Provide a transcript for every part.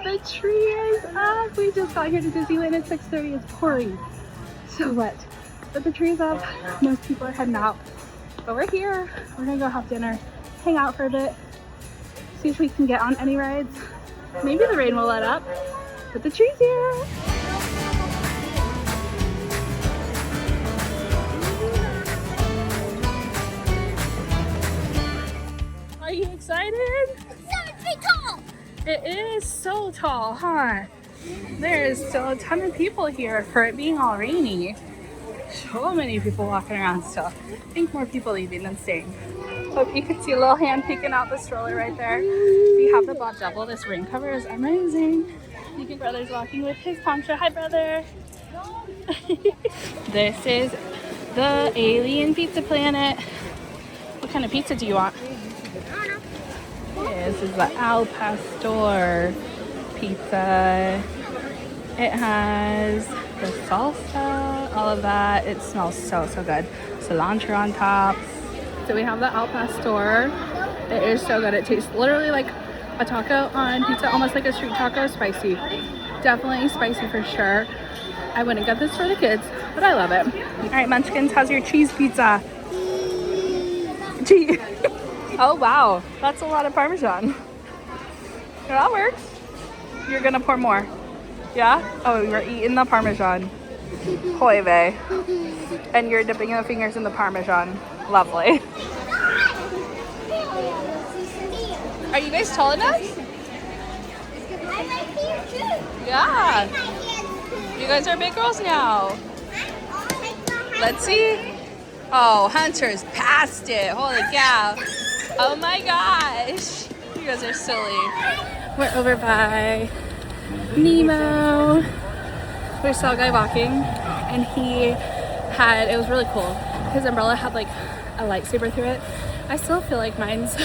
The tree is up. We just got here to Disneyland at 6:30. It's pouring. So wet. But the tree's up. Most people are heading out. But we're here. We're gonna go have dinner, hang out for a bit, see if we can get on any rides. Maybe the rain will let up, but the tree's here. Are you excited? 7 feet tall! It is so tall, huh? There is still a ton of people here for it being all rainy. So many people walking around still. I think more people leaving than staying. Hope you can see a little hand peeking out the stroller right there. We have the Bob Double. This rain cover is amazing. Deacon Brother's walking with his poncho. Hi, brother. This is the Alien Pizza Planet. What kind of pizza do you want? This is the Al Pastor pizza. It has the salsa, all of that. It smells so good. Cilantro on top. So we have the Al Pastor. It is so good. It tastes literally like a taco on pizza, almost like a street taco. Spicy. Definitely spicy for sure. I wouldn't get this for the kids, but I love it. All right, Munchkins, how's your cheese pizza? Cheese. Oh wow, that's a lot of Parmesan. That works. You're gonna pour more. Yeah? Oh, you're eating the Parmesan. Hoy vey. And you're dipping your fingers in the Parmesan. Lovely. Are you guys tall enough? Yeah. You guys are big girls now. Let's see. Oh, Hunter's passed it. Holy cow. Oh my gosh. You guys are silly. We're over by Nemo. We saw a guy walking and it was really cool. His umbrella had like a lightsaber through it. I still feel like mine's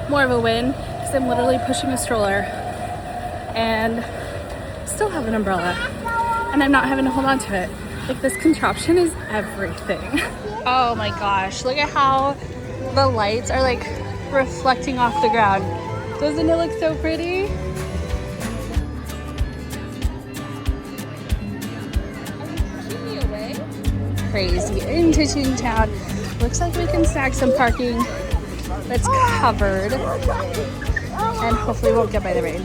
more of a win because I'm literally pushing a stroller and still have an umbrella and I'm not having to hold on to it. Like, this contraption is everything. Oh my gosh, look at how the lights are like reflecting off the ground. Doesn't it look so pretty? Crazy into Toontown. Looks like we can snag some parking that's covered and hopefully won't get by the rain.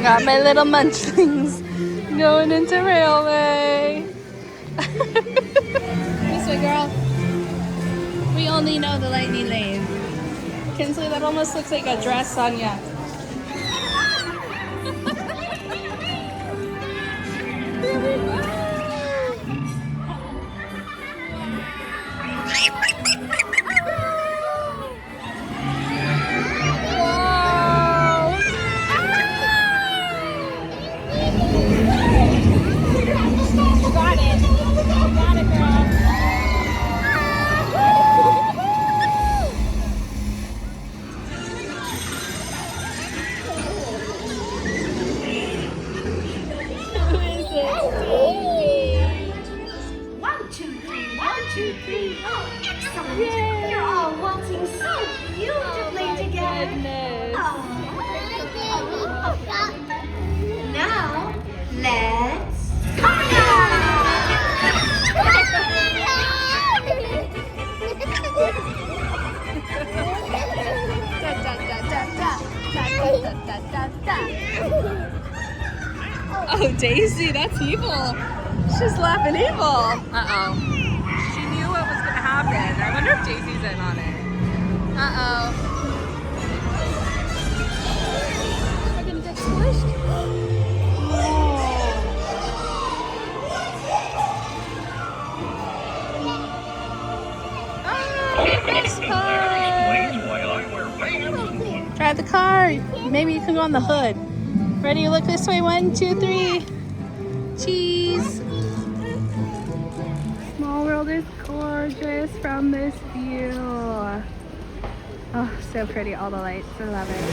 Got my little munchlings going into Railway. This way, girl. We only know the lightning lane. Kinsley, that almost looks like a dress on ya. Oh, Daisy, that's evil. She's laughing evil. Uh-oh. She knew what was going to happen. I wonder if Daisy's in on it. Uh-oh. Am I going to get squished? Drive the car. Maybe you can go on the hood. Ready? Look this way. 1, 2, 3. Cheese. Small World is gorgeous from this view. Oh, so pretty. All the lights. I love it.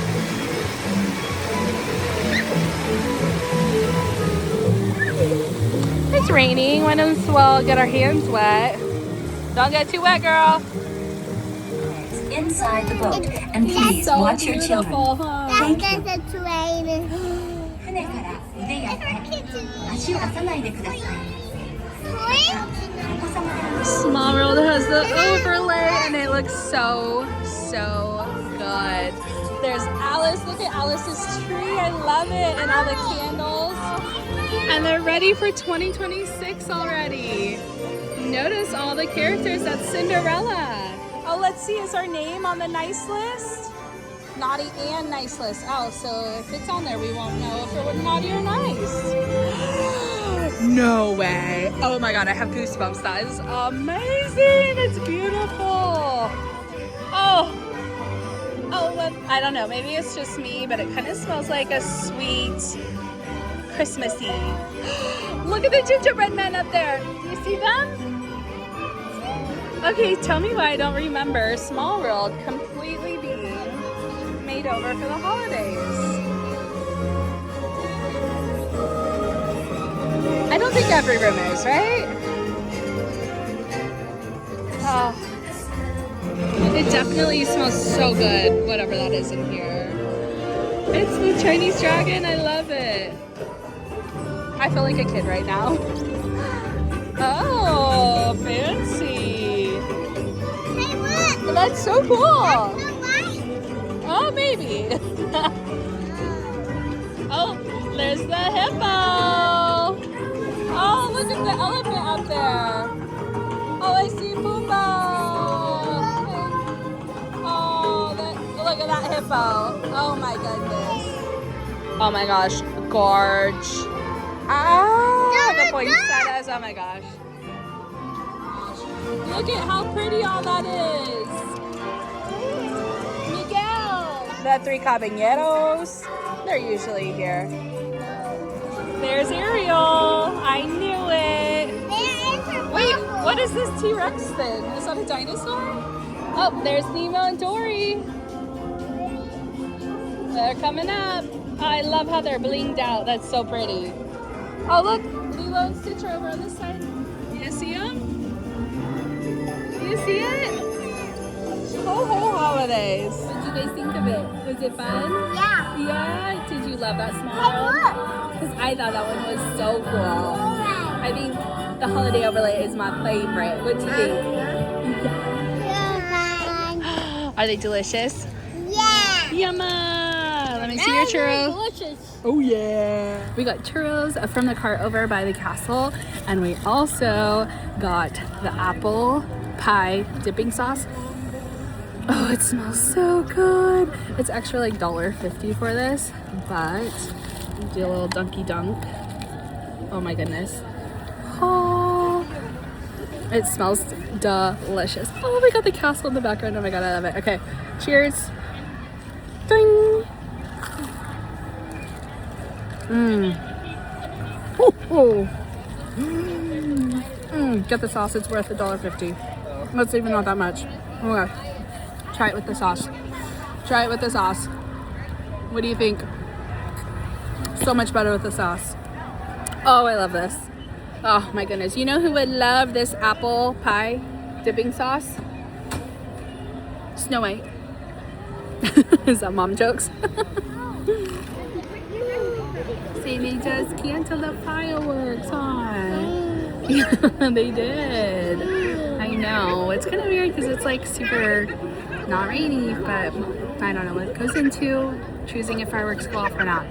It's raining. Might as well get our hands wet. Don't get too wet, girl. Inside the boat, and please so watch your beautiful, children. Huh? Thank you. There's a train. Small World has the overlay and it looks so good. There's Alice. Look at Alice's tree. I love it. And all the candles. And they're ready for 2026 already. Notice all the characters. That's Cinderella. Oh, let's see. Is our name on the nice list? Naughty and nice list. Oh, so if it's on there, we won't know if it was naughty or nice. No way. Oh my God, I have goosebumps. That is amazing. It's beautiful. Oh, I don't know. Maybe it's just me, but it kind of smells like a sweet Christmassy. Look at the gingerbread men up there. Do you see them? Okay, tell me why I don't remember Small World completely being made over for the holidays. I don't think every room is, right? Oh, it definitely smells so good, whatever that is in here. It's the Chinese dragon, I love it. I feel like a kid right now. Oh, fancy. Hey, look! That's so cool. Oh, maybe. Oh, there's the hippo. Oh, look at the elephant up there. Oh, I see Pumbaa. Oh, look at that hippo. Oh my goodness. Oh my gosh, gorge. Ah, the poinsettias. Oh my gosh. Look at how pretty all that is. The three caballeros, they're usually here. There's Ariel. I knew it. Wait, what is this T-Rex thing? Is that a dinosaur? Oh, there's Nemo and Dory. They're coming up. Oh, I love how they're blinged out. That's so pretty. Oh, look, Lilo and Stitch are over on this side. You see them? Do you see it? Ho ho holidays. What did you guys think of it? Was it fun? Yeah. Yeah? Did you love that Small World? Because I thought that one was so cool. I think the holiday overlay is my favorite. What do you think? Yeah. Are they delicious? Yeah. Yumma! Let me see your churros. Delicious. Oh yeah. We got churros from the cart over by the castle, and we also got the apple pie dipping sauce. Oh, it smells so good. It's extra like $1.50 for this, but do a little dunky dunk. Oh my goodness. Oh, it smells delicious. Oh, we got the castle in the background. Oh my God, I love it. Okay, cheers. Ding. Oh. Get the sauce. It's worth $1.50. That's even not that much. Okay. Try it with the sauce. Try it with the sauce. What do you think? So much better with the sauce. Oh, I love this. Oh my goodness. You know who would love this apple pie dipping sauce? Snow White. Is that mom jokes? See, they just canceled the fireworks, huh? Yeah, they did. I know. It's kind of weird because it's like super not rainy, but I don't know what it goes into choosing if fireworks go off or not.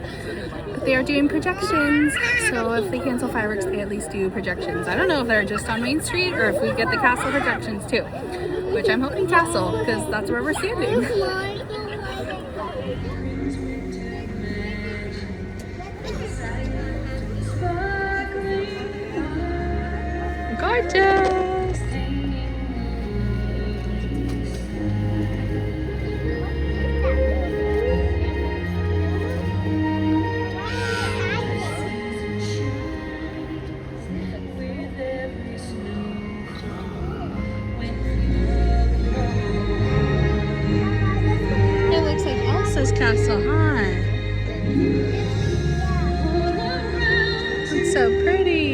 But they are doing projections, so if they cancel fireworks, they at least do projections. I don't know if they're just on Main Street or if we get the castle projections too, which I'm hoping castle because that's where we're standing. Gorgeous! It looks like Elsa's castle, huh? It's so pretty.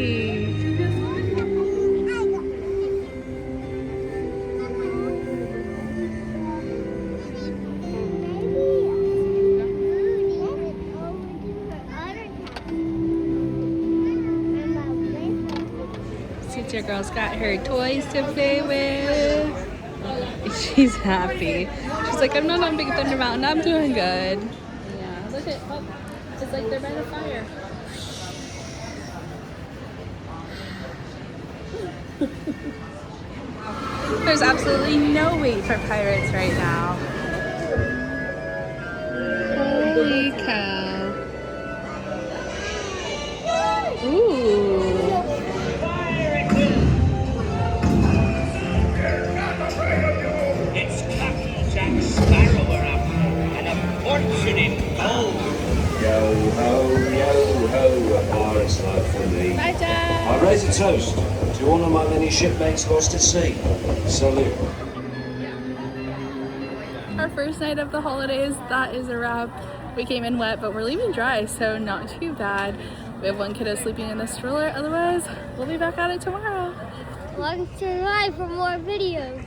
Your girl's got her toys to play with. She's happy. She's like, I'm not on Big Thunder Mountain. I'm doing good. Yeah, look at, oh, it's like they're by the fire. There's absolutely no wait for pirates right now. Holy cow. Ooh. It's Captain Jack Sparrow we're after, and a fortune in gold. Yo ho, a pirate's life for me. Bye, Dad. I raise a toast to all of my many shipmates lost at sea. Salute. Our first night of the holidays, that is a wrap. We came in wet, but we're leaving dry, so not too bad. We have one kiddo sleeping in the stroller, otherwise we'll be back at it tomorrow. Welcome to live for more videos.